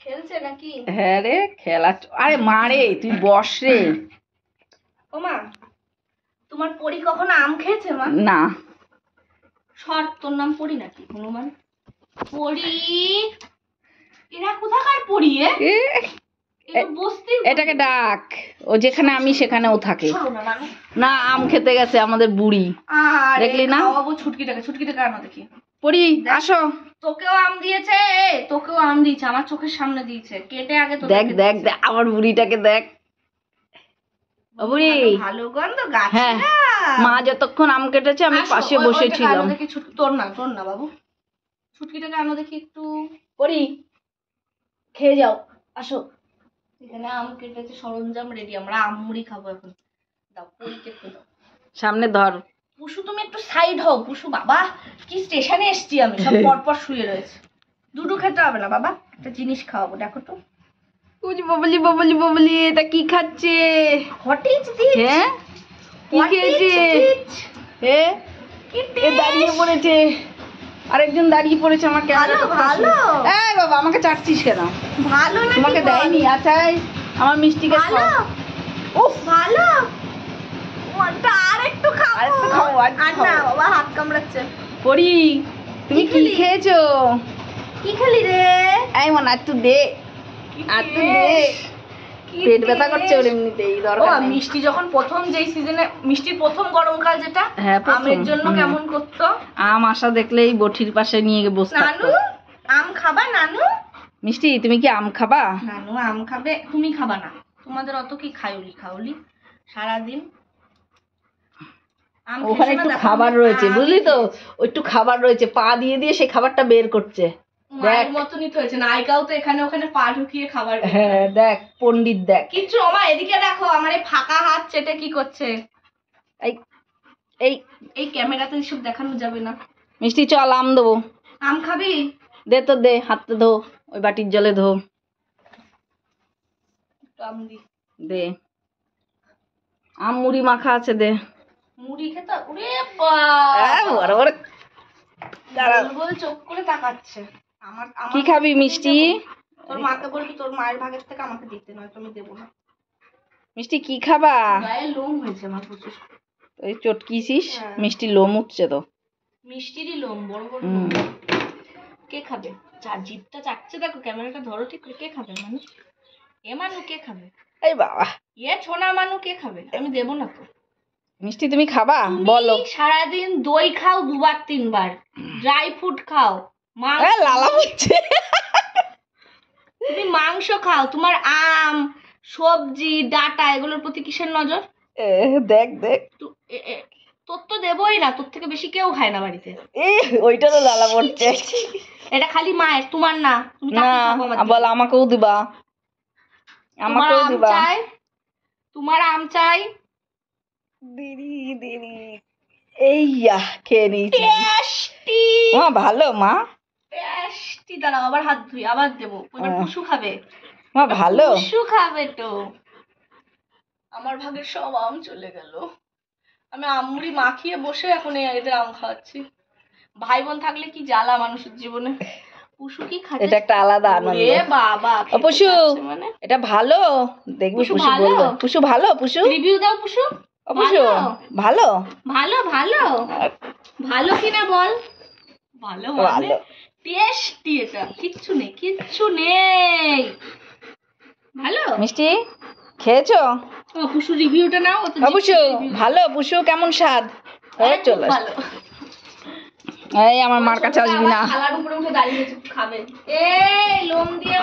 খেলছে নাকি? হ্যাঁ রে খেলা। আরে মারে তুই বস রে। ও মা, তোমার পরি কখনো আম খেয়েছে মা? না। সর, তোর নাম পরি নাকি? হনুমান পরি। এরা কোথাকার পরি? এটাকে ডাক, ও যেখানে আমি সেখানে ও থাকে না। আম খেতে গেছে আমাদের বুড়ি, দেখলি না? ছুটকিটাকে আনো দেখি। পরি আসো। তোকেও আম দিয়েছে, তোকেও আম দিয়েছে, আমার চোখের সামনে দিয়েছে, কেটে আগে তো দেখ দেখ দেখ আমার বুড়িটাকে দেখ। ও বুড়ি, ভালো গন্ধ গাছ। হ্যাঁ, মা যতক্ষণ আম কেটেছে আমি পাশে বসেছিলাম। তোর না বাবু, ছুটকিটাকে আনো দেখি একটু। পরি খেয়ে যাও, আসো। এখানে আম কেটেছে, সরঞ্জাম রেডি, আমরা আম মুড়ি খাবো এখন। দাও পরিকে একটু দাও। সামনে ধর। পুষু তুমি একটু সাইড হও। পুষু বাবা, কি স্টেশনে এসছি আমি, সব পরপর শুয়ে রয়েছে। দুটো খেতে হবে না বাবা, একটা জিনিস খাওয়াবো, দেখো তো। ববলি ববলি ববলি, এটা কি খাচ্ছে? হটিজ দিচ্ছ? হ্যাঁ, কি খেয়েছে? এ দাঁড়িয়ে পড়েছে, আরেকজন দাঁড়িয়ে পড়েছে আমার ক্যামেরাটা। ভালো এই বাবা, আমাকে চাটছিস কেন? ভালো না, তোমাকে দেয়নি? আচ্ছা আমার মিষ্টিকে ভালো। উফ ভালো, আর একটু খাও। আর না বাবা, হাত কামড়াচ্ছে। পরি তুমি কি খেয়েছো? কি খেলি রে? এই মন একটু দে, একটু দে। পেট ব্যথা করছে ওর এমনিতেই, দরকার নেই। মিষ্টি যখন প্রথম যেই সিজনে, মিষ্টির প্রথম গরমকাল যেটা, আমের জন্য কেমন করতো? আম আসা দেখলেই বটির পাশে নিয়ে বসে থাকতো। নানু আম খাবা? নানু মিষ্টি তুমি কি আম খাবা? নানু আম খাবে, তুমি খাবা না? তোমাদের অত কি খাউলি সারাদিন। ওখানে একটু খাবার রয়েছে বুঝলি তো, একটু খাবার রয়েছে, পা দিয়ে দিয়ে সেই খাবারটা বের করছে। দেখ মতনই তো হয়েছে, নায়িকাও তো এখানে ওখানে পা ঢুকিয়ে খাবার। হ্যাঁ দেখ পণ্ডিত দেখ। কিচ্ছু ওমা, এদিকে দেখো, আমার এই ফাঁকা হাত চেটে কি করছে। এই ক্যামেরাতে সব দেখানো যাবে না। মিষ্টি চল আম দেবো। আম খাবি? দে তো দে, হাতটা ধো, ওই বাটির জলে ধো। আম দি দে, আম মুড়ি মাখা আছে, দে। মুড়ি খেতে? ওরে বাবা, বড় বল চোখ করে তাকাচ্ছে। আমার কি খাবি মিষ্টি? তোর মাকে বলবি তোর মায়ের ভাগের থেকে আমাকে দিতে, নয় তুমি দেবো না। মিষ্টি কি খাবা? গায়ে লোম হয়েছে আমার প্রচুর। ওই চটকিছিস, মিষ্টি লোম উঠছে তো। মিষ্টিরই লোম, বড় বড় লোম। কে খাবে? জিভটা চাটছে, দেখো ক্যামেরাটা ধরো ঠিক করে। কে খাবে মানুষ? মানু কে খাবে? এই বাবা, ছোনা মানু কে খাবে? আমি দেবো না তো। মিষ্টি তুমি খাবা? বলো। সারাদিন দই খাও 2-3 বার, ড্রাই ফ্রুট খাও, লালা হচ্ছে। তুমি মাংস খাও, তোমার আম সবজি ডাটা এগুলোর প্রতি কিসের নজর? দেখ দেখ, তোর তো দেবই না, তোর থেকে বেশি কেউ খায় না বাড়িতে। ওইটা তো লালা পড়ছে। এটা খালি মায়ের, তোমার না। না বল, আমাকেও দিবা, আমাকেও দিবা। তোমার আম চাই। দিদি দিদি, এইয়া খেয়ে নিয়েছি। মা ভালো, মা টেস্টি। দাঁড়াও আবার হাত ধুই, আবার দেবো। এবার পুষু খাবে। মা ভালো, পুষু খাবে তো। আমার ভাগের সব আম চলে গেল। আমি আম মুড়ি মাখিয়ে বসে এখন এদের আম খাওয়াচ্ছি। ভাই বোন থাকলে কি জ্বালা মানুষের জীবনে। পুষু কি খাচ্ছে, এটা একটা আলাদা আনন্দ। এ বাবা, পুষু এটা ভালো, দেখবি পুষু বলবে। পুষু ভালো, পুষু রিভিউ দাও। পুষু পুষু ভালো, ভালো ভালো ভালো কিনা বল। ভালো ভালো টেস্টি। এটা কিচ্ছু নেই, কিচ্ছু নেই। ভালো মিষ্টি খেয়েছো? পুষু রিভিউটা নাও। পুষু ভালো, পুষু কেমন স্বাদ? চলে ভালো। এই আমার মার কাছে আসবি না। থালার উপরে উঠে দাঁড়িয়ে খাবে। এই লোম দিয়ে